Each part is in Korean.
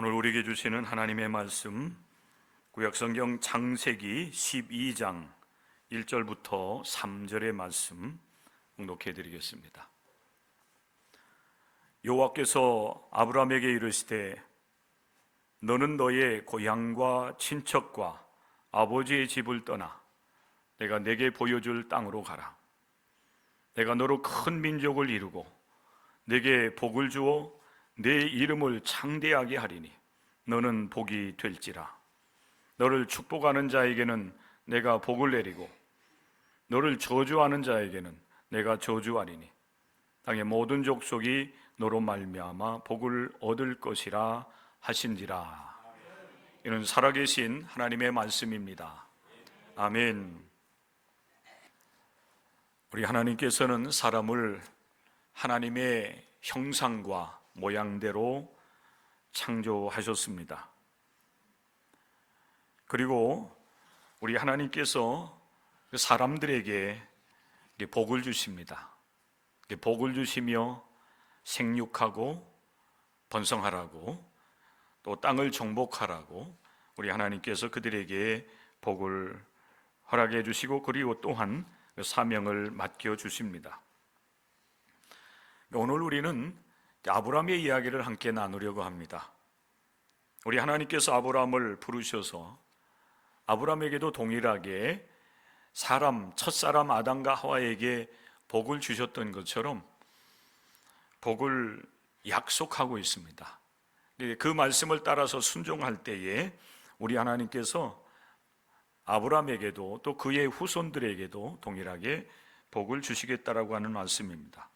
오늘 우리에게 주시는 하나님의 말씀, 구약성경 창세기 12장 1절부터 3절의 말씀 봉독해 드리겠습니다. 여호와께서 아브라함에게 이르시되 너는 너의 고향과 친척과 아버지의 집을 떠나 내가 내게 보여줄 땅으로 가라. 내가 너로 큰 민족을 이루고 내게 복을 주어 내 이름을 창대하게 하리니 너는 복이 될지라. 너를 축복하는 자에게는 내가 복을 내리고 너를 저주하는 자에게는 내가 저주하리니 땅의 모든 족속이 너로 말미암아 복을 얻을 것이라 하신지라. 이는 살아계신 하나님의 말씀입니다. 아멘. 우리 하나님께서는 사람을 하나님의 형상과 모양대로 창조하셨습니다. 그리고 우리 하나님께서 사람들에게 복을 주십니다. 복을 주시며 생육하고 번성하라고, 또 땅을 정복하라고 우리 하나님께서 그들에게 복을 허락해 주시고, 그리고 또한 사명을 맡겨 주십니다. 오늘 우리는 아브라함의 이야기를 함께 나누려고 합니다. 우리 하나님께서 아브라함을 부르셔서 아브라함에게도 동일하게 첫사람 아담과 하와에게 복을 주셨던 것처럼 복을 약속하고 있습니다. 그 말씀을 따라서 순종할 때에 우리 하나님께서 아브라함에게도 또 그의 후손들에게도 동일하게 복을 주시겠다라고 하는 말씀입니다.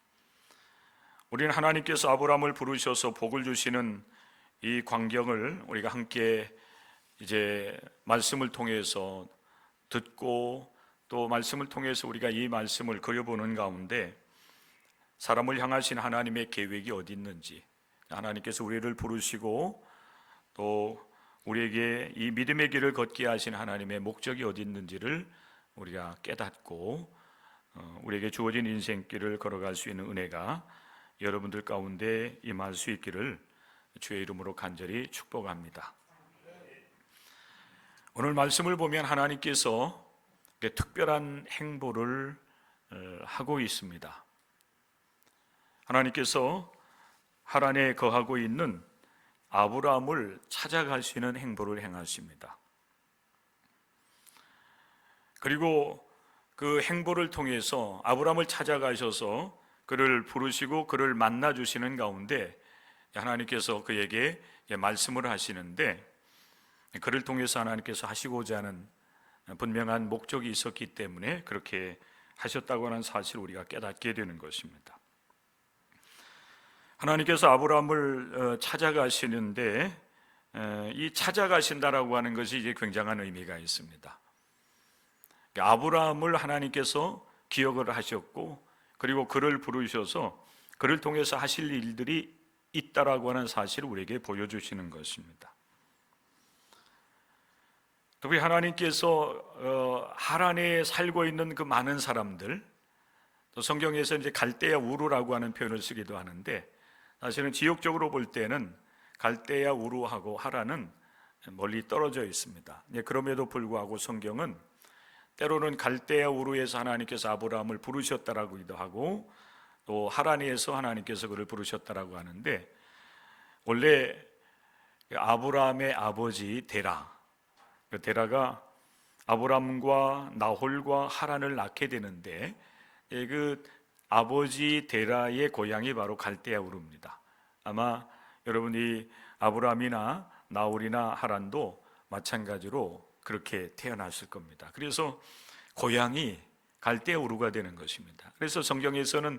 우리는 하나님께서 아브라함을 부르셔서 복을 주시는 이 광경을 우리가 함께 이제 말씀을 통해서 듣고, 또 말씀을 통해서 우리가 이 말씀을 그려보는 가운데 사람을 향하신 하나님의 계획이 어디 있는지, 하나님께서 우리를 부르시고 또 우리에게 이 믿음의 길을 걷게 하신 하나님의 목적이 어디 있는지를 우리가 깨닫고 우리에게 주어진 인생길을 걸어갈 수 있는 은혜가 여러분들 가운데 임할 수 있기를 주의 이름으로 간절히 축복합니다. 오늘 말씀을 보면 하나님께서 특별한 행보를 하고 있습니다. 하나님께서 하란에 거하고 있는 아브라함을 찾아가시는 행보를 행하십니다. 그리고 그 행보를 통해서 아브라함을 찾아가셔서 그를 부르시고 그를 만나 주시는 가운데 하나님께서 그에게 말씀을 하시는데, 그를 통해서 하나님께서 하시고자 하는 분명한 목적이 있었기 때문에 그렇게 하셨다고 하는 사실을 우리가 깨닫게 되는 것입니다. 하나님께서 아브라함을 찾아가시는데, 이 찾아가신다라고 하는 것이 이제 굉장한 의미가 있습니다. 아브라함을 하나님께서 기억을 하셨고, 그리고 그를 부르셔서 그를 통해서 하실 일들이 있다라고 하는 사실을 우리에게 보여주시는 것입니다. 특히 하나님께서 하란에 살고 있는 그 많은 사람들, 또 성경에서 이제 갈대아 우르라고 하는 표현을 쓰기도 하는데, 사실은 지역적으로 볼 때는 갈대아 우르하고 하란은 멀리 떨어져 있습니다. 그럼에도 불구하고 성경은 때로는 갈대아 우르에서 하나님께서 아브라함을 부르셨다라고도 하고, 또 하란에서 하나님께서 그를 부르셨다라고 하는데, 원래 아브라함의 아버지 데라, 데라가 아브라함과 나홀과 하란을 낳게 되는데, 그 아버지 데라의 고향이 바로 갈대아 우르입니다. 아마 여러분이 아브라함이나 나홀이나 하란도 마찬가지로 그렇게 태어났을 겁니다. 그래서 고향이 갈대아 우르가 되는 것입니다. 그래서 성경에서는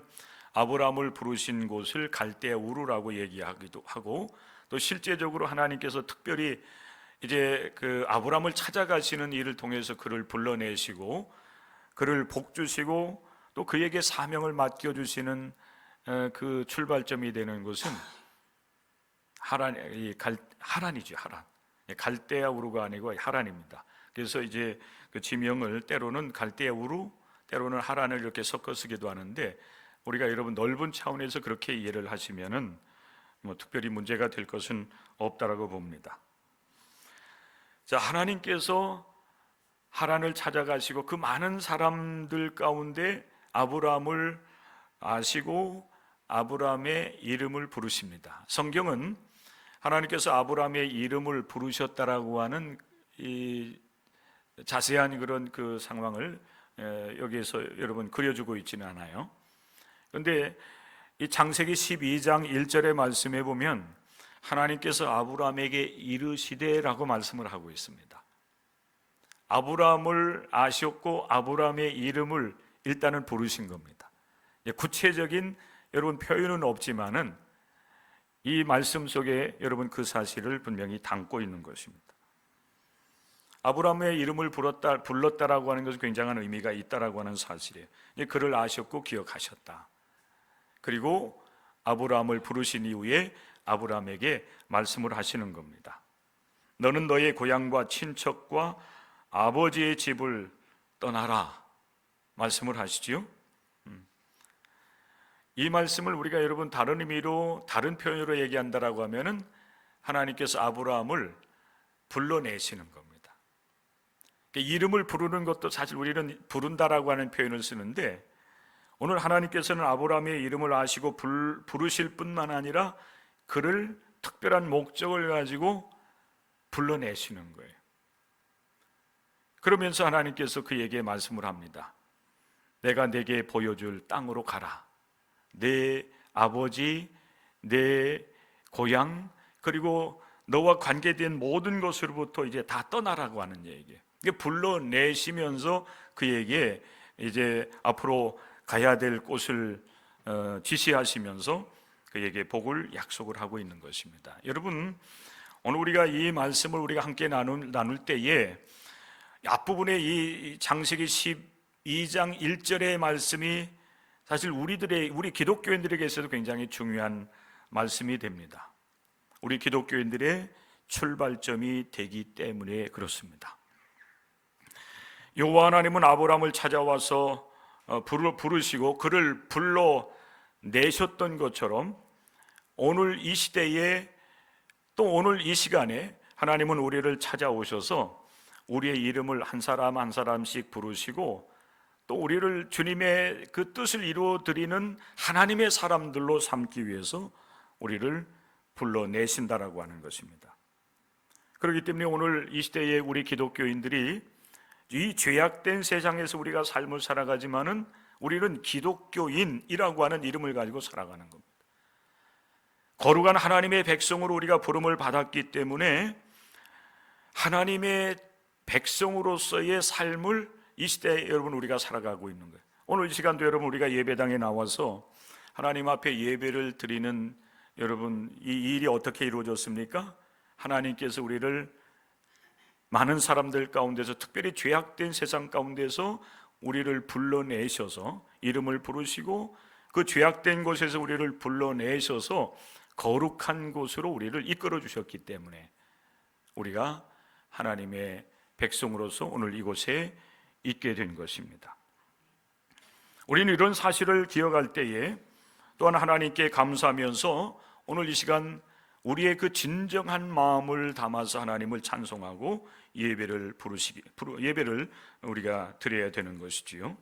아브라함을 부르신 곳을 갈대아 우르라고 얘기하기도 하고, 또 실제적으로 하나님께서 특별히 이제 그 아브라함을 찾아가시는 일을 통해서 그를 불러내시고 그를 복 주시고 또 그에게 사명을 맡겨주시는 그 출발점이 되는 곳은 하란이죠. 하란. 갈대아 우르가 아니고 하란입니다. 그래서 이제 그 지명을 때로는 갈대아 우르, 때로는 하란을 이렇게 섞어 쓰기도 하는데, 우리가 여러분 넓은 차원에서 그렇게 이해를 하시면은 특별히 문제가 될 것은 없다라고 봅니다. 자, 하나님께서 하란을 찾아가시고 그 많은 사람들 가운데 아브라함을 아시고 아브라함의 이름을 부르십니다. 성경은 하나님께서 아브라함의 이름을 부르셨다라고 하는 이 자세한 그런 그 상황을 여기에서 여러분 그려주고 있지는 않아요. 그런데 이 창세기 12장 1절의 말씀에 보면 하나님께서 아브라함에게 이르시되라고 말씀을 하고 있습니다. 아브라함을 아셨고 아브라함의 이름을 일단은 부르신 겁니다. 구체적인 여러분 표현은 없지만은 이 말씀 속에 여러분 그 사실을 분명히 담고 있는 것입니다. 아브라함의 이름을 불렀다라고 하는 것은 굉장한 의미가 있다라고 하는 사실이에요. 그를 아셨고 기억하셨다. 그리고 아브라함을 부르신 이후에 아브라함에게 말씀을 하시는 겁니다. 너는 너의 고향과 친척과 아버지의 집을 떠나라 말씀을 하시지요. 이 말씀을 우리가 여러분 다른 의미로 다른 표현으로 얘기한다라고 하면은 하나님께서 아브라함을 불러내시는 겁니다. 이름을 부르는 것도 사실 우리는 부른다라고 하는 표현을 쓰는데 오늘 하나님께서는 아브라함의 이름을 아시고 부르실 뿐만 아니라 그를 특별한 목적을 가지고 불러내시는 거예요. 그러면서 하나님께서 그에게 말씀을 합니다. 내가 내게 보여줄 땅으로 가라. 내 아버지, 내 고향, 그리고 너와 관계된 모든 것으로부터 이제 다 떠나라고 하는 얘기예요. 불러내시면서 그에게 이제 앞으로 가야 될 곳을 지시하시면서 그에게 복을 약속을 하고 있는 것입니다. 여러분, 오늘 우리가 이 말씀을 우리가 함께 나눌 때에 앞부분에 이 창세기 12장 1절의 말씀이 사실 우리 기독교인들에게서도 굉장히 중요한 말씀이 됩니다. 우리 기독교인들의 출발점이 되기 때문에 그렇습니다. 여호와 하나님은 아브라함을 찾아와서 부르시고 그를 불러내셨던 것처럼 오늘 이 시대에 또 오늘 이 시간에 하나님은 우리를 찾아오셔서 우리의 이름을 한 사람 한 사람씩 부르시고 또 우리를 주님의 그 뜻을 이루어드리는 하나님의 사람들로 삼기 위해서 우리를 불러내신다라고 하는 것입니다. 그렇기 때문에 오늘 이 시대에 우리 기독교인들이 이 죄악된 세상에서 우리가 삶을 살아가지만은 우리는 기독교인이라고 하는 이름을 가지고 살아가는 겁니다. 거룩한 하나님의 백성으로 우리가 부름을 받았기 때문에 하나님의 백성으로서의 삶을 이 시대에 여러분 우리가 살아가고 있는 거예요. 오늘 이 시간도 여러분 우리가 예배당에 나와서 하나님 앞에 예배를 드리는 여러분 이 일이 어떻게 이루어졌습니까? 하나님께서 우리를 많은 사람들 가운데서 특별히 죄악된 세상 가운데서 우리를 불러내셔서 이름을 부르시고 그 죄악된 곳에서 우리를 불러내셔서 거룩한 곳으로 우리를 이끌어 주셨기 때문에 우리가 하나님의 백성으로서 오늘 이곳에 있게 된 것입니다. 우리는 이런 사실을 기억할 때에 또한 하나님께 감사하면서 오늘 이 시간 우리의 그 진정한 마음을 담아서 하나님을 찬송하고 예배를 우리가 드려야 되는 것이지요.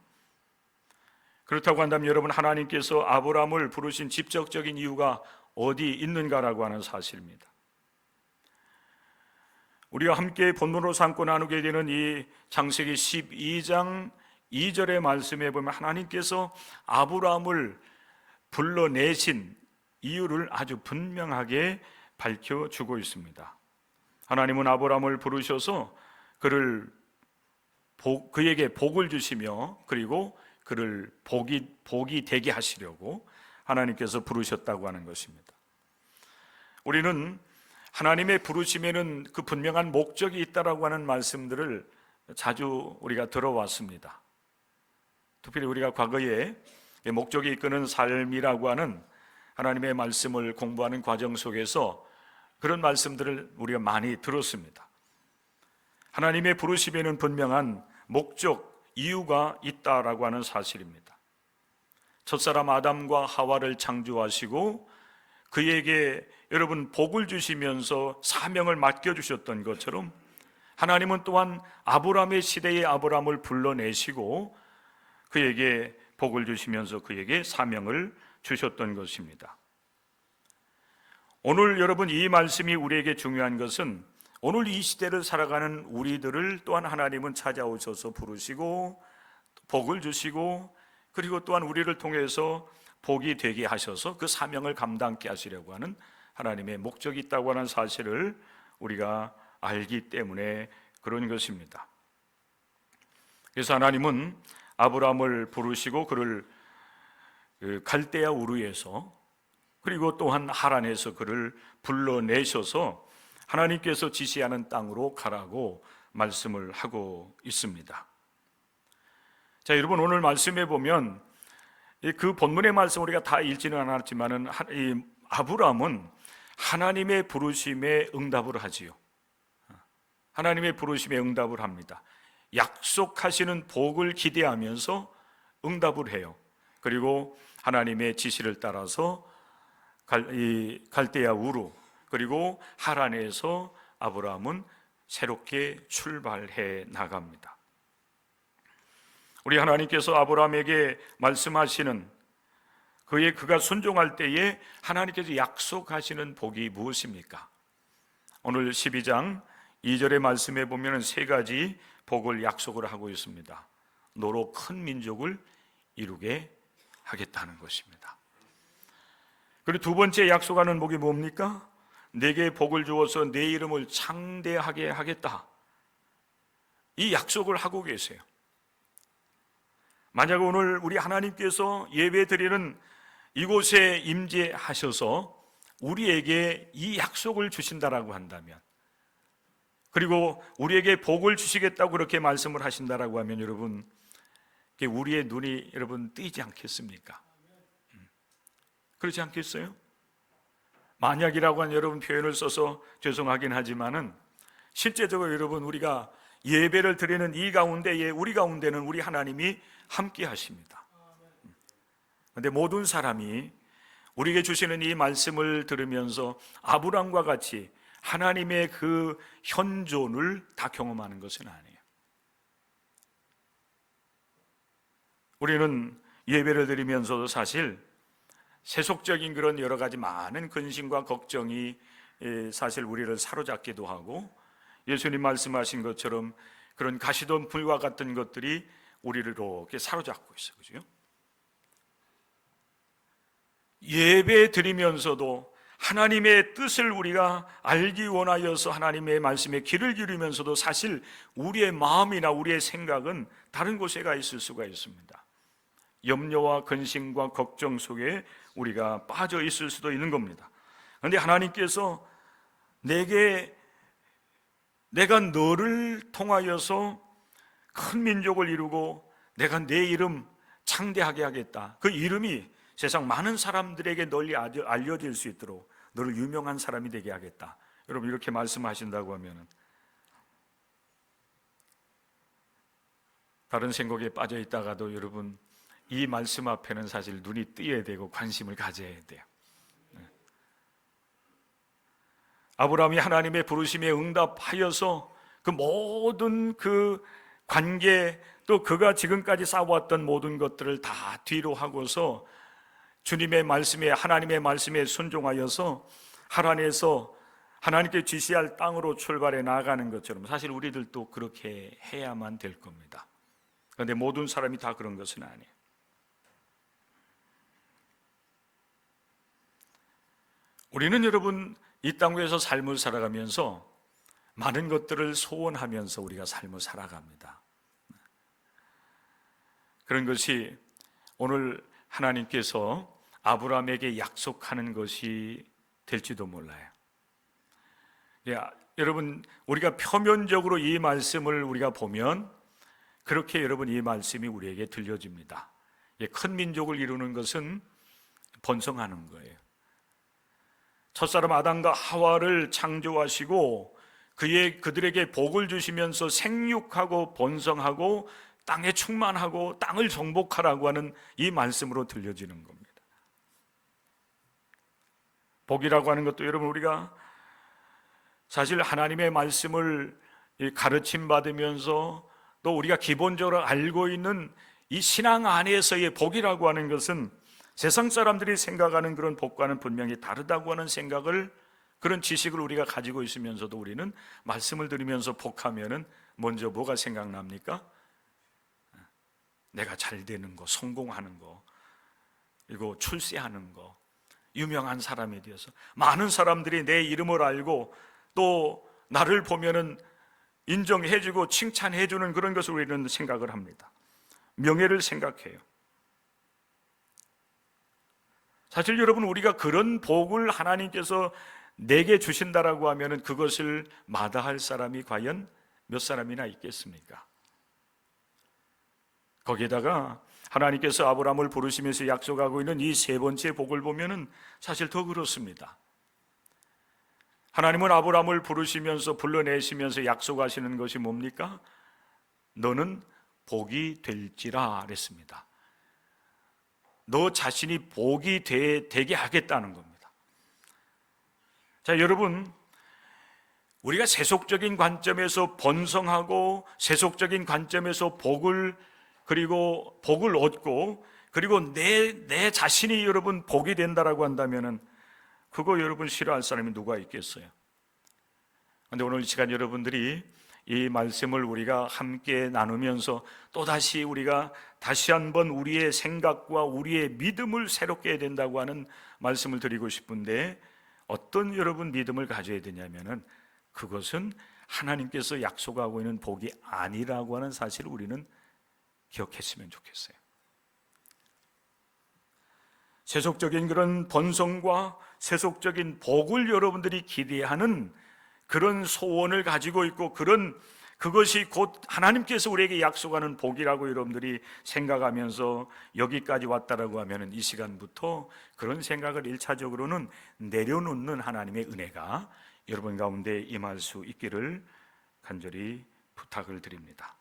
그렇다고 한다면 여러분 하나님께서 아브라함을 부르신 직접적인 이유가 어디 있는가라고 하는 사실입니다. 우리가 함께 본문으로 삼고 나누게 되는 이 창세기 12장 2절의 말씀에 보면 하나님께서 아브라함을 불러내신 이유를 아주 분명하게 밝혀주고 있습니다. 하나님은 아브라함을 부르셔서 그에게 복을 주시며 그리고 그를 복이 되게 하시려고 하나님께서 부르셨다고 하는 것입니다. 우리는 하나님의 부르심에는 그 분명한 목적이 있다라고 하는 말씀들을 자주 우리가 들어왔습니다. 특별히 우리가 과거에 목적이 이끄는 삶이라고 하는 하나님의 말씀을 공부하는 과정 속에서 그런 말씀들을 우리가 많이 들었습니다. 하나님의 부르심에는 분명한 목적, 이유가 있다라고 하는 사실입니다. 첫사람 아담과 하와를 창조하시고 그에게 여러분 복을 주시면서 사명을 맡겨주셨던 것처럼 하나님은 또한 아브라함의 시대의 아브라함을 불러내시고 그에게 복을 주시면서 그에게 사명을 주셨던 것입니다. 오늘 여러분 이 말씀이 우리에게 중요한 것은 오늘 이 시대를 살아가는 우리들을 또한 하나님은 찾아오셔서 부르시고 복을 주시고 그리고 또한 우리를 통해서 복이 되게 하셔서 그 사명을 감당케 하시려고 하는 하나님의 목적이 있다고 하는 사실을 우리가 알기 때문에 그런 것입니다. 그래서 하나님은 아브라함을 부르시고 그를 갈대아 우르에서 그리고 또한 하란에서 그를 불러내셔서 하나님께서 지시하는 땅으로 가라고 말씀을 하고 있습니다. 자, 여러분 오늘 말씀에 보면 그 본문의 말씀 우리가 다 읽지는 않았지만은 이 아브라함은 하나님의 부르심에 응답을 하지요. 하나님의 부르심에 응답을 합니다. 약속하시는 복을 기대하면서 응답을 해요. 그리고 하나님의 지시를 따라서 갈대아 우루 그리고 하란에서 아브라함은 새롭게 출발해 나갑니다. 우리 하나님께서 아브라함에게 말씀하시는 그가 순종할 때에 하나님께서 약속하시는 복이 무엇입니까? 오늘 12장 2절의 말씀에 보면 세 가지 복을 약속을 하고 있습니다. 너로 큰 민족을 이루게 하겠다는 것입니다. 그리고 두 번째 약속하는 복이 뭡니까? 내게 복을 주어서 내 이름을 창대하게 하겠다. 이 약속을 하고 계세요. 만약 오늘 우리 하나님께서 예배 드리는 이곳에 임재하셔서 우리에게 이 약속을 주신다라고 한다면, 그리고 우리에게 복을 주시겠다고 그렇게 말씀을 하신다라고 하면 여러분, 우리의 눈이 여러분 뜨이지 않겠습니까? 그렇지 않겠어요? 만약이라고 한 여러분 표현을 써서 죄송하긴 하지만은 실제적으로 여러분 우리가 예배를 드리는 이 가운데에 우리 가운데는 우리 하나님이 함께 하십니다. 그런데 모든 사람이 우리에게 주시는 이 말씀을 들으면서 아브람과 같이 하나님의 그 현존을 다 경험하는 것은 아니에요. 우리는 예배를 드리면서도 사실 세속적인 그런 여러 가지 많은 근심과 걱정이 사실 우리를 사로잡기도 하고, 예수님 말씀하신 것처럼 그런 가시덤 불과 같은 것들이 우리를 이렇게 사로잡고 있어요. 그죠? 예배 드리면서도 하나님의 뜻을 우리가 알기 원하여서 하나님의 말씀에 귀를 기울이면서도 사실 우리의 마음이나 우리의 생각은 다른 곳에 가 있을 수가 있습니다. 염려와 근심과 걱정 속에 우리가 빠져 있을 수도 있는 겁니다. 그런데 하나님께서 내가 너를 통하여서 큰 민족을 이루고 내가 내 이름 창대하게 하겠다. 그 이름이 세상 많은 사람들에게 널리 알려질 수 있도록 너를 유명한 사람이 되게 하겠다. 여러분 이렇게 말씀하신다고 하면 다른 생각에 빠져 있다가도 여러분 이 말씀 앞에는 사실 눈이 뜨여야 되고 관심을 가져야 돼요. 아브라함이 하나님의 부르심에 응답하여서 그 모든 그 관계 또 그가 지금까지 쌓아왔던 모든 것들을 다 뒤로 하고서 주님의 말씀에 하나님의 말씀에 순종하여서 하란에서 하나님께 지시할 땅으로 출발해 나아가는 것처럼 사실 우리들도 그렇게 해야만 될 겁니다. 그런데 모든 사람이 다 그런 것은 아니에요. 우리는 여러분 이 땅 위에서 삶을 살아가면서 많은 것들을 소원하면서 우리가 삶을 살아갑니다. 그런 것이 오늘 하나님께서 아브라함에게 약속하는 것이 될지도 몰라요. 여러분 우리가 표면적으로 이 말씀을 우리가 보면 그렇게 여러분 이 말씀이 우리에게 들려집니다. 큰 민족을 이루는 것은 번성하는 거예요. 첫사람 아담과 하와를 창조하시고 그들에게 복을 주시면서 생육하고 번성하고 땅에 충만하고 땅을 정복하라고 하는 이 말씀으로 들려지는 겁니다. 복이라고 하는 것도 여러분, 우리가 사실 하나님의 말씀을 가르침 받으면서 또 우리가 기본적으로 알고 있는 이 신앙 안에서의 복이라고 하는 것은 세상 사람들이 생각하는 그런 복과는 분명히 다르다고 하는 생각을, 그런 지식을 우리가 가지고 있으면서도 우리는 말씀을 들으면서 복하면은 먼저 뭐가 생각납니까? 내가 잘 되는 거, 성공하는 거, 그리고 출세하는 거, 유명한 사람이 되어서 많은 사람들이 내 이름을 알고 또 나를 보면은 인정해주고 칭찬해주는 그런 것을 우리는 생각을 합니다. 명예를 생각해요. 사실 여러분, 우리가 그런 복을 하나님께서 내게 주신다라고 하면은 그것을 마다할 사람이 과연 몇 사람이나 있겠습니까? 거기에다가 하나님께서 아브라함을 부르시면서 약속하고 있는 이 세 번째 복을 보면은 사실 더 그렇습니다. 하나님은 아브라함을 부르시면서 불러내시면서 약속하시는 것이 뭡니까? 너는 복이 될지라 그랬습니다. 너 자신이 복이 되게 하겠다는 겁니다. 자, 여러분, 우리가 세속적인 관점에서 번성하고 세속적인 관점에서 복을 얻고 그리고 내 자신이 여러분 복이 된다라고 한다면은 그거 여러분 싫어할 사람이 누가 있겠어요? 그런데 오늘 이 시간 여러분들이 이 말씀을 우리가 함께 나누면서 또다시 우리가 다시 한번 우리의 생각과 우리의 믿음을 새롭게 해야 된다고 하는 말씀을 드리고 싶은데, 어떤 여러분 믿음을 가져야 되냐면은 그것은 하나님께서 약속하고 있는 복이 아니라고 하는 사실을 우리는 기억했으면 좋겠어요. 세속적인 그런 번성과 세속적인 복을 여러분들이 기대하는 그런 소원을 가지고 있고 그것이 곧 하나님께서 우리에게 약속하는 복이라고 여러분들이 생각하면서 여기까지 왔다라고 하면 이 시간부터 그런 생각을 1차적으로는 내려놓는 하나님의 은혜가 여러분 가운데 임할 수 있기를 간절히 부탁을 드립니다.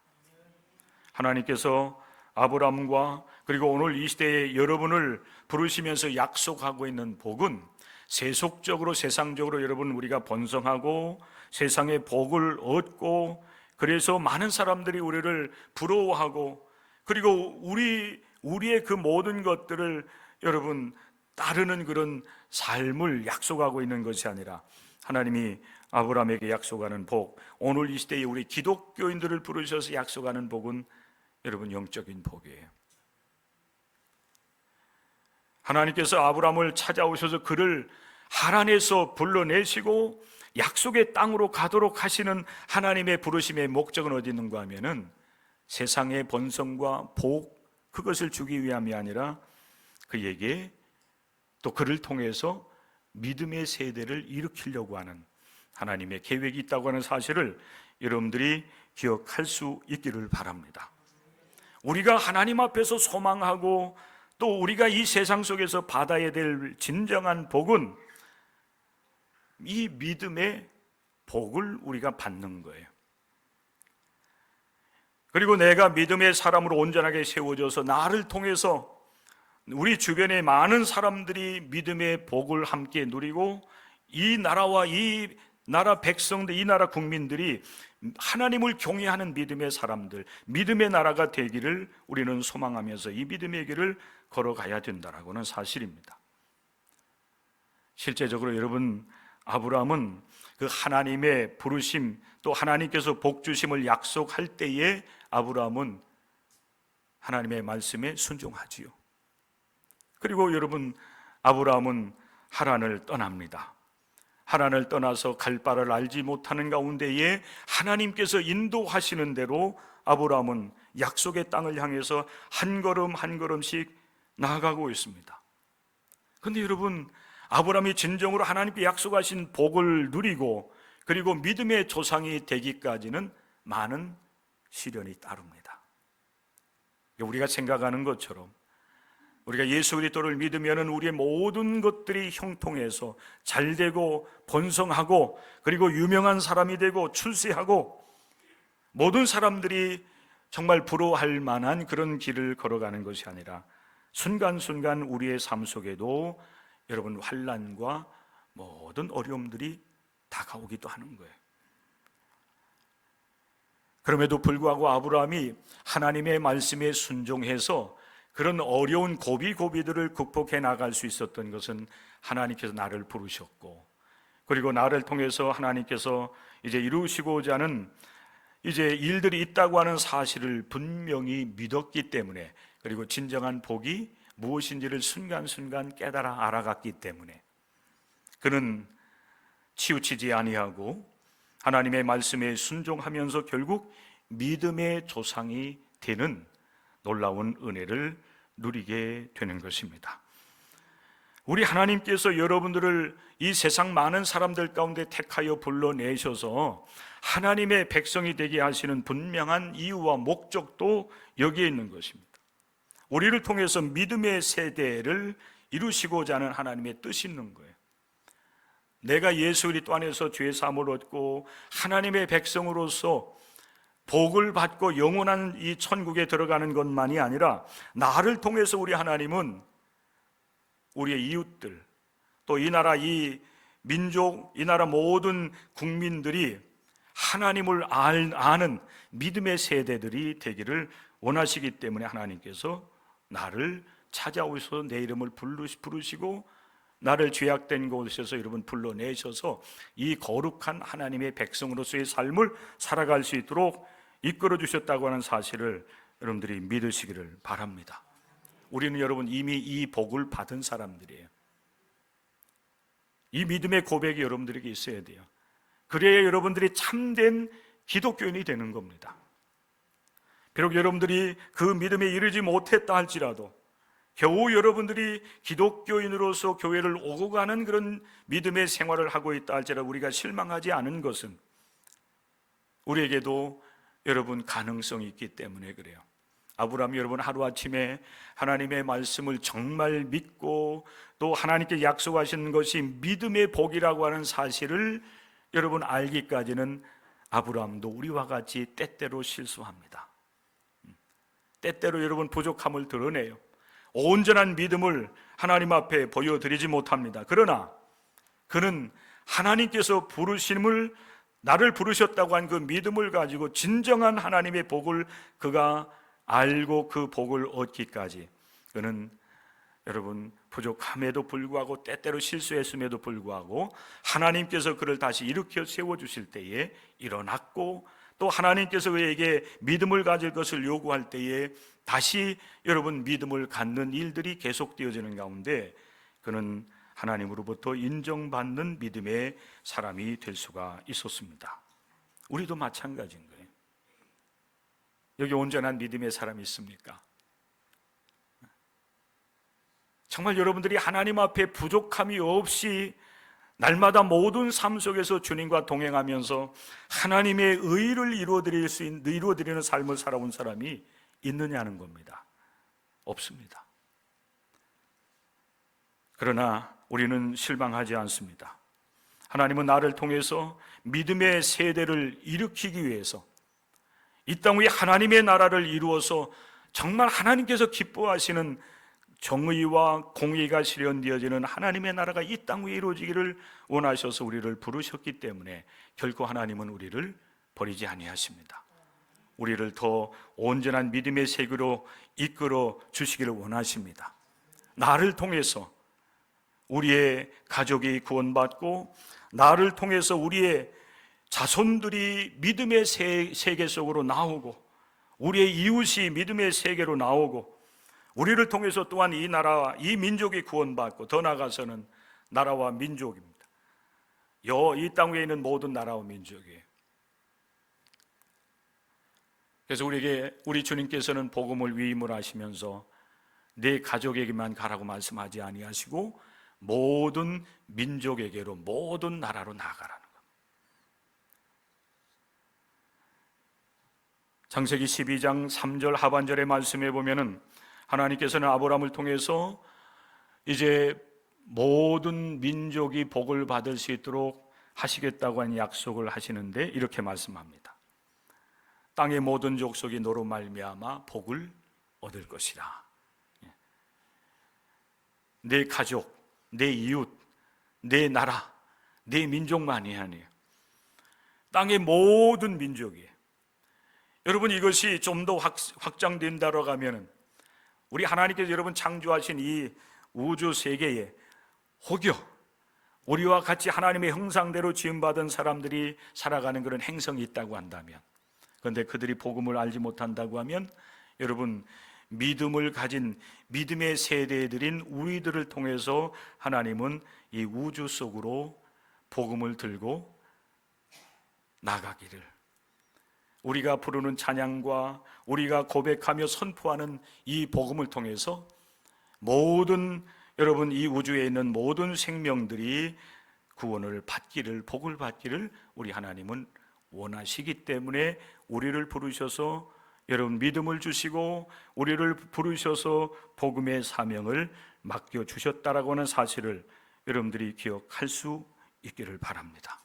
하나님께서 아브라함과 그리고 오늘 이 시대에 여러분을 부르시면서 약속하고 있는 복은 세속적으로 세상적으로 여러분 우리가 번성하고 세상의 복을 얻고 그래서 많은 사람들이 우리를 부러워하고 그리고 우리의 그 모든 것들을 여러분 따르는 그런 삶을 약속하고 있는 것이 아니라 하나님이 아브라함에게 약속하는 복, 오늘 이 시대에 우리 기독교인들을 부르셔서 약속하는 복은 여러분 영적인 복이에요. 하나님께서 아브라함을 찾아오셔서 그를 하란에서 불러내시고 약속의 땅으로 가도록 하시는 하나님의 부르심의 목적은 어디 있는가 하면은 세상의 번성과 복, 그것을 주기 위함이 아니라 그에게 또 그를 통해서 믿음의 세대를 일으키려고 하는 하나님의 계획이 있다고 하는 사실을 여러분들이 기억할 수 있기를 바랍니다. 우리가 하나님 앞에서 소망하고 또 우리가 이 세상 속에서 받아야 될 진정한 복은 이 믿음의 복을 우리가 받는 거예요. 그리고 내가 믿음의 사람으로 온전하게 세워져서 나를 통해서 우리 주변의 많은 사람들이 믿음의 복을 함께 누리고 이 나라와 이 나라 백성들, 이 나라 국민들이 하나님을 경외하는 믿음의 사람들, 믿음의 나라가 되기를 우리는 소망하면서 이 믿음의 길을 걸어가야 된다라고는 사실입니다. 실제적으로 여러분, 아브라함은 그 하나님의 부르심 또 하나님께서 복 주심을 약속할 때에 아브라함은 하나님의 말씀에 순종하지요. 그리고 여러분, 아브라함은 하란을 떠납니다. 하란을 떠나서 갈 바를 알지 못하는 가운데에 하나님께서 인도하시는 대로 아브라함은 약속의 땅을 향해서 한 걸음 한 걸음씩 나아가고 있습니다. 그런데 여러분, 아브라함이 진정으로 하나님께 약속하신 복을 누리고 그리고 믿음의 조상이 되기까지는 많은 시련이 따릅니다. 우리가 생각하는 것처럼 우리가 예수 그리스도를 믿으면 우리의 모든 것들이 형통해서 잘되고 번성하고 그리고 유명한 사람이 되고 출세하고 모든 사람들이 정말 부러워할 만한 그런 길을 걸어가는 것이 아니라 순간순간 우리의 삶 속에도 여러분 환난과 모든 어려움들이 다가오기도 하는 거예요. 그럼에도 불구하고 아브라함이 하나님의 말씀에 순종해서 그런 어려운 고비고비들을 극복해 나갈 수 있었던 것은 하나님께서 나를 부르셨고, 그리고 나를 통해서 하나님께서 이제 이루시고자 하는 이제 일들이 있다고 하는 사실을 분명히 믿었기 때문에, 그리고 진정한 복이 무엇인지를 순간순간 깨달아 알아갔기 때문에 그는 치우치지 아니하고 하나님의 말씀에 순종하면서 결국 믿음의 조상이 되는 놀라운 은혜를 누리게 되는 것입니다. 우리 하나님께서 여러분들을 이 세상 많은 사람들 가운데 택하여 불러내셔서 하나님의 백성이 되게 하시는 분명한 이유와 목적도 여기에 있는 것입니다. 우리를 통해서 믿음의 세대를 이루시고자 하는 하나님의 뜻이 있는 거예요. 내가 예수 그리스도 안에서 죄 사함을 얻고 하나님의 백성으로서 복을 받고 영원한 이 천국에 들어가는 것만이 아니라, 나를 통해서 우리 하나님은 우리의 이웃들, 또 이 나라, 이 민족, 이 나라 모든 국민들이 하나님을 아는 믿음의 세대들이 되기를 원하시기 때문에 하나님께서 나를 찾아오셔서 내 이름을 부르시고 나를 죄악된 곳에서 여러분 불러내셔서 이 거룩한 하나님의 백성으로서의 삶을 살아갈 수 있도록 이끌어 주셨다고 하는 사실을 여러분들이 믿으시기를 바랍니다. 우리는 여러분 이미 이 복을 받은 사람들이에요. 이 믿음의 고백이 여러분들에게 있어야 돼요. 그래야 여러분들이 참된 기독교인이 되는 겁니다. 비록 여러분들이 그 믿음에 이르지 못했다 할지라도, 겨우 여러분들이 기독교인으로서 교회를 오고 가는 그런 믿음의 생활을 하고 있다 할지라도 우리가 실망하지 않은 것은 우리에게도 여러분 가능성이 있기 때문에 그래요. 아브라함이 여러분 하루아침에 하나님의 말씀을 정말 믿고 또 하나님께 약속하신 것이 믿음의 복이라고 하는 사실을 여러분 알기까지는 아브라함도 우리와 같이 때때로 실수합니다. 때때로 여러분 부족함을 드러내요. 온전한 믿음을 하나님 앞에 보여드리지 못합니다. 그러나 그는 하나님께서 부르심을, 나를 부르셨다고 한 그 믿음을 가지고 진정한 하나님의 복을 그가 알고 그 복을 얻기까지 그는 여러분 부족함에도 불구하고 때때로 실수했음에도 불구하고 하나님께서 그를 다시 일으켜 세워주실 때에 일어났고, 또 하나님께서 그에게 믿음을 가질 것을 요구할 때에 다시 여러분 믿음을 갖는 일들이 계속되어지는 가운데 그는 하나님으로부터 인정받는 믿음의 사람이 될 수가 있었습니다. 우리도 마찬가지인 거예요. 여기 온전한 믿음의 사람이 있습니까? 정말 여러분들이 하나님 앞에 부족함이 없이 날마다 모든 삶 속에서 주님과 동행하면서 하나님의 의를 이루어드리는 삶을 살아온 사람이 있느냐는 겁니다. 없습니다. 그러나 우리는 실망하지 않습니다. 하나님은 나를 통해서 믿음의 세대를 일으키기 위해서 이 땅 위에 하나님의 나라를 이루어서 정말 하나님께서 기뻐하시는 정의와 공의가 실현되어지는 하나님의 나라가 이 땅 위에 이루어지기를 원하셔서 우리를 부르셨기 때문에 결코 하나님은 우리를 버리지 아니하십니다. 우리를 더 온전한 믿음의 세계로 이끌어 주시기를 원하십니다. 나를 통해서 우리의 가족이 구원받고, 나를 통해서 우리의 자손들이 믿음의 세계 속으로 나오고, 우리의 이웃이 믿음의 세계로 나오고, 우리를 통해서 또한 이 나라와 이 민족이 구원받고, 더 나아가서는 나라와 민족입니다. 이 땅 위에 있는 모든 나라와 민족이에요. 그래서 우리 주님께서는 복음을 위임을 하시면서 내 가족에게만 가라고 말씀하지 아니하시고 모든 민족에게로, 모든 나라로 나아가라는 겁니다. 창세기 12장 3절 하반절의 말씀에 보면은 하나님께서는 아브라함을 통해서 이제 모든 민족이 복을 받을 수 있도록 하시겠다고 하는 약속을 하시는데 이렇게 말씀합니다. 땅의 모든 족속이 너로 말미암아 복을 얻을 것이라. 내 가족, 내 이웃, 내 나라, 내 민족만이 아니에요. 땅의 모든 민족이에요. 여러분, 이것이 좀 더 확장된다고 하면 우리 하나님께서 여러분 창조하신 이 우주 세계에 혹여 우리와 같이 하나님의 형상대로 지음받은 사람들이 살아가는 그런 행성이 있다고 한다면, 그런데 그들이 복음을 알지 못한다고 하면, 여러분, 믿음을 가진 믿음의 세대들인 우리들을 통해서 하나님은 이 우주 속으로 복음을 들고 나가기를, 우리가 부르는 찬양과 우리가 고백하며 선포하는 이 복음을 통해서 모든, 여러분, 이 우주에 있는 모든 생명들이 구원을 받기를, 복을 받기를 우리 하나님은 원하시기 때문에 우리를 부르셔서 여러분 믿음을 주시고 우리를 부르셔서 복음의 사명을 맡겨주셨다라고 하는 사실을 여러분들이 기억할 수 있기를 바랍니다.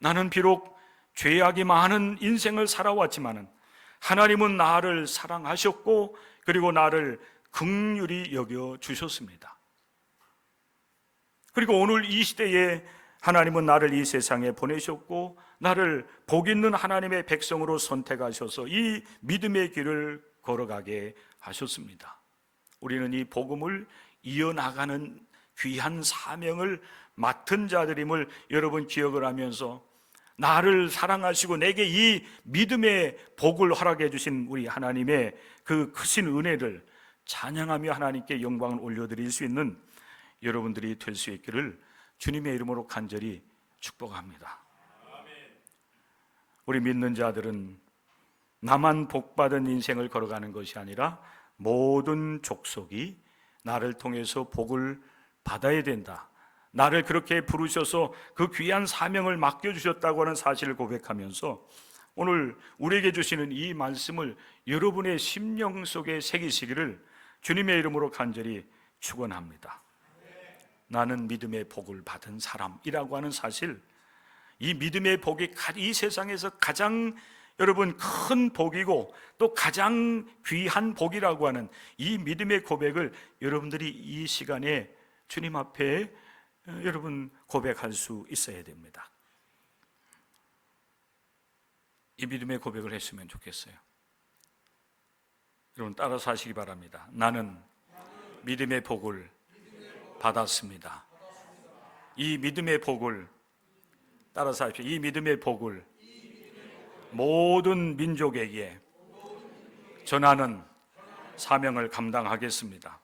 나는 비록 죄악이 많은 인생을 살아왔지만 하나님은 나를 사랑하셨고 그리고 나를 긍휼히 여겨주셨습니다. 그리고 오늘 이 시대에 하나님은 나를 이 세상에 보내셨고 나를 복 있는 하나님의 백성으로 선택하셔서 이 믿음의 길을 걸어가게 하셨습니다. 우리는 이 복음을 이어나가는 귀한 사명을 맡은 자들임을 여러분 기억을 하면서 나를 사랑하시고 내게 이 믿음의 복을 허락해 주신 우리 하나님의 그 크신 은혜를 찬양하며 하나님께 영광을 올려드릴 수 있는 여러분들이 될 수 있기를 주님의 이름으로 간절히 축복합니다. 우리 믿는 자들은 나만 복받은 인생을 걸어가는 것이 아니라 모든 족속이 나를 통해서 복을 받아야 된다, 나를 그렇게 부르셔서 그 귀한 사명을 맡겨주셨다고 하는 사실을 고백하면서 오늘 우리에게 주시는 이 말씀을 여러분의 심령 속에 새기시기를 주님의 이름으로 간절히 축원합니다. 나는 믿음의 복을 받은 사람이라고 하는 사실, 이 믿음의 복이 이 세상에서 가장 여러분 큰 복이고 또 가장 귀한 복이라고 하는 이 믿음의 고백을 여러분들이 이 시간에 주님 앞에 여러분 고백할 수 있어야 됩니다. 이 믿음의 고백을 했으면 좋겠어요. 여러분 따라서 하시기 바랍니다. 나는 믿음의 복을 받았습니다. 이 믿음의 복을 따라서 하십시오. 이 믿음의 복을 모든 민족에게 전하는 사명을 감당하겠습니다.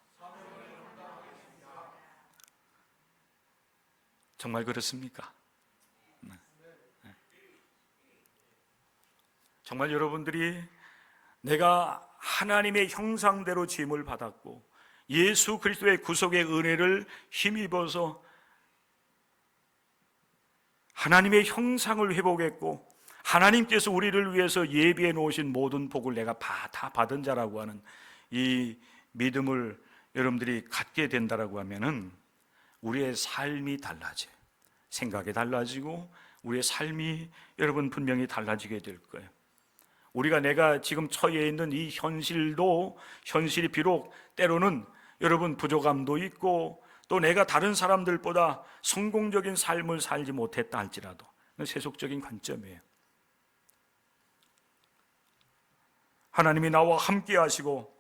정말 그렇습니까? 정말 여러분들이 내가 하나님의 형상대로 지음을 받았고 예수 그리스도의 구속의 은혜를 힘입어서 하나님의 형상을 회복했고 하나님께서 우리를 위해서 예비해 놓으신 모든 복을 내가 다 받은 자라고 하는 이 믿음을 여러분들이 갖게 된다라고 하면은 우리의 삶이 달라져요. 생각이 달라지고 우리의 삶이 여러분 분명히 달라지게 될 거예요. 우리가 내가 지금 처해 있는 이 현실이 비록 때로는 여러분 부족함도 있고 또 내가 다른 사람들보다 성공적인 삶을 살지 못했다 할지라도 세속적인 관점이에요. 하나님이 나와 함께 하시고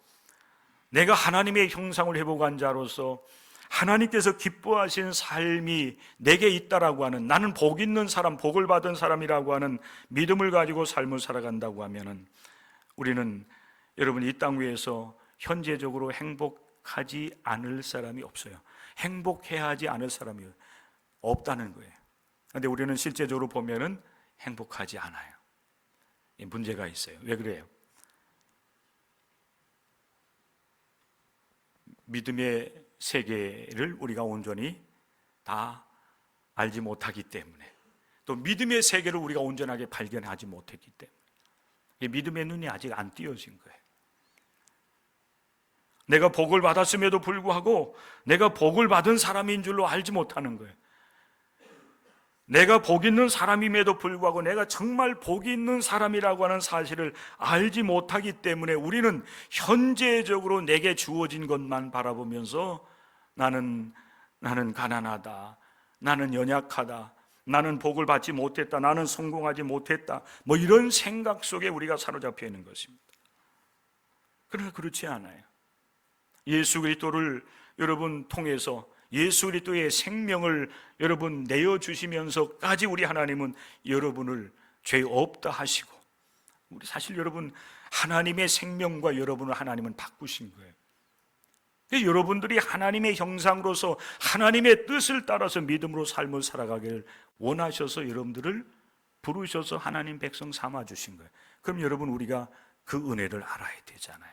내가 하나님의 형상을 회복한 자로서 하나님께서 기뻐하신 삶이 내게 있다라고 하는, 나는 복 있는 사람, 복을 받은 사람이라고 하는 믿음을 가지고 삶을 살아간다고 하면은 우리는 여러분 이 땅 위에서 현재적으로 행복하지 않을 사람이 없어요. 행복해야 하지 않을 사람이 없다는 거예요. 그런데 우리는 실제적으로 보면은 행복하지 않아요. 문제가 있어요. 왜 그래요? 믿음의 세계를 우리가 온전히 다 알지 못하기 때문에, 또 믿음의 세계를 우리가 온전하게 발견하지 못했기 때문에 믿음의 눈이 아직 안 띄어진 거예요. 내가 복을 받았음에도 불구하고 내가 복을 받은 사람인 줄로 알지 못하는 거예요. 내가 복 있는 사람임에도 불구하고 내가 정말 복이 있는 사람이라고 하는 사실을 알지 못하기 때문에 우리는 현재적으로 내게 주어진 것만 바라보면서 나는 가난하다, 나는 연약하다, 나는 복을 받지 못했다, 나는 성공하지 못했다, 뭐 이런 생각 속에 우리가 사로잡혀 있는 것입니다. 그러나 그렇지 않아요. 예수 그리스도를 여러분 통해서 예수 그리스도의 생명을 여러분 내어주시면서까지 우리 하나님은 여러분을 죄 없다 하시고, 우리 사실 여러분 하나님의 생명과 여러분을 하나님은 바꾸신 거예요. 여러분들이 하나님의 형상으로서 하나님의 뜻을 따라서 믿음으로 삶을 살아가기를 원하셔서 여러분들을 부르셔서 하나님 백성 삼아주신 거예요. 그럼 여러분 우리가 그 은혜를 알아야 되잖아요.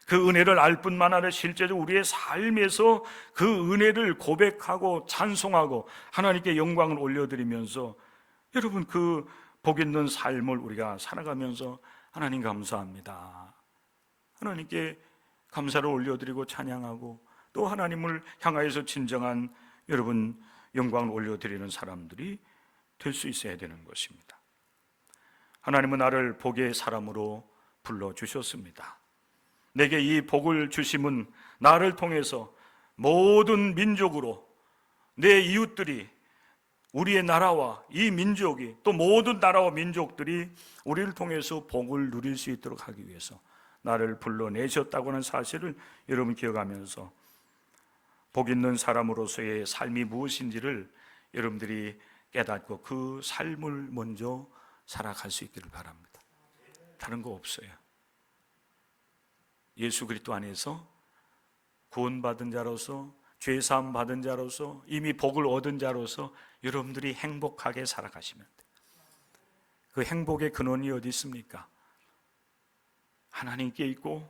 그 은혜를 알 뿐만 아니라 실제로 우리의 삶에서 그 은혜를 고백하고 찬송하고 하나님께 영광을 올려드리면서 여러분 그 복 있는 삶을 우리가 살아가면서 하나님 감사합니다, 하나님께 감사를 올려드리고 찬양하고 또 하나님을 향하여서 진정한 여러분 영광을 올려드리는 사람들이 될 수 있어야 되는 것입니다. 하나님은 나를 복의 사람으로 불러주셨습니다. 내게 이 복을 주심은 나를 통해서 모든 민족으로 내 이웃들이, 우리의 나라와 이 민족이, 또 모든 나라와 민족들이 우리를 통해서 복을 누릴 수 있도록 하기 위해서 나를 불러내셨다고 하는 사실을 여러분 기억하면서 복 있는 사람으로서의 삶이 무엇인지를 여러분들이 깨닫고 그 삶을 먼저 살아갈 수 있기를 바랍니다. 다른 거 없어요. 예수 그리스도 안에서 구원받은 자로서, 죄사함 받은 자로서, 이미 복을 얻은 자로서 여러분들이 행복하게 살아가시면 돼요. 그 행복의 근원이 어디 있습니까? 하나님께 있고,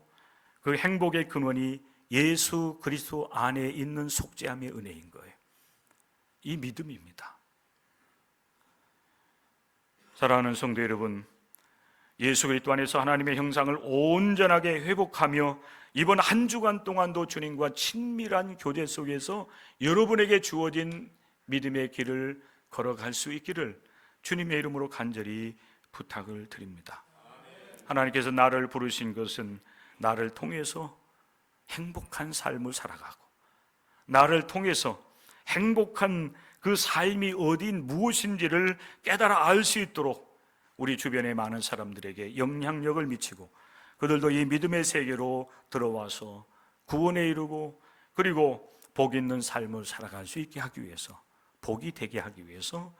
그 행복의 근원이 예수 그리스도 안에 있는 속죄함의 은혜인 거예요. 이 믿음입니다. 사랑하는 성도 여러분, 예수 그리스도 안에서 하나님의 형상을 온전하게 회복하며 이번 한 주간 동안도 주님과 친밀한 교제 속에서 여러분에게 주어진 믿음의 길을 걸어갈 수 있기를 주님의 이름으로 간절히 부탁을 드립니다. 하나님께서 나를 부르신 것은 나를 통해서 행복한 삶을 살아가고, 나를 통해서 행복한 그 삶이 어디인 무엇인지를 깨달아 알 수 있도록 우리 주변의 많은 사람들에게 영향력을 미치고, 그들도 이 믿음의 세계로 들어와서 구원에 이르고 그리고 복 있는 삶을 살아갈 수 있게 하기 위해서, 복이 되게 하기 위해서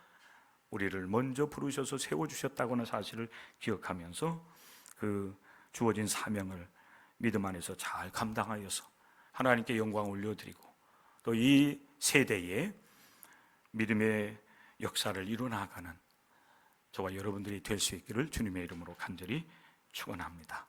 우리를 먼저 부르셔서 세워주셨다고 하는 사실을 기억하면서 그 주어진 사명을 믿음 안에서 잘 감당하여서 하나님께 영광 올려드리고 또 이 세대에 믿음의 역사를 이루어나가는 저와 여러분들이 될 수 있기를 주님의 이름으로 간절히 축원합니다.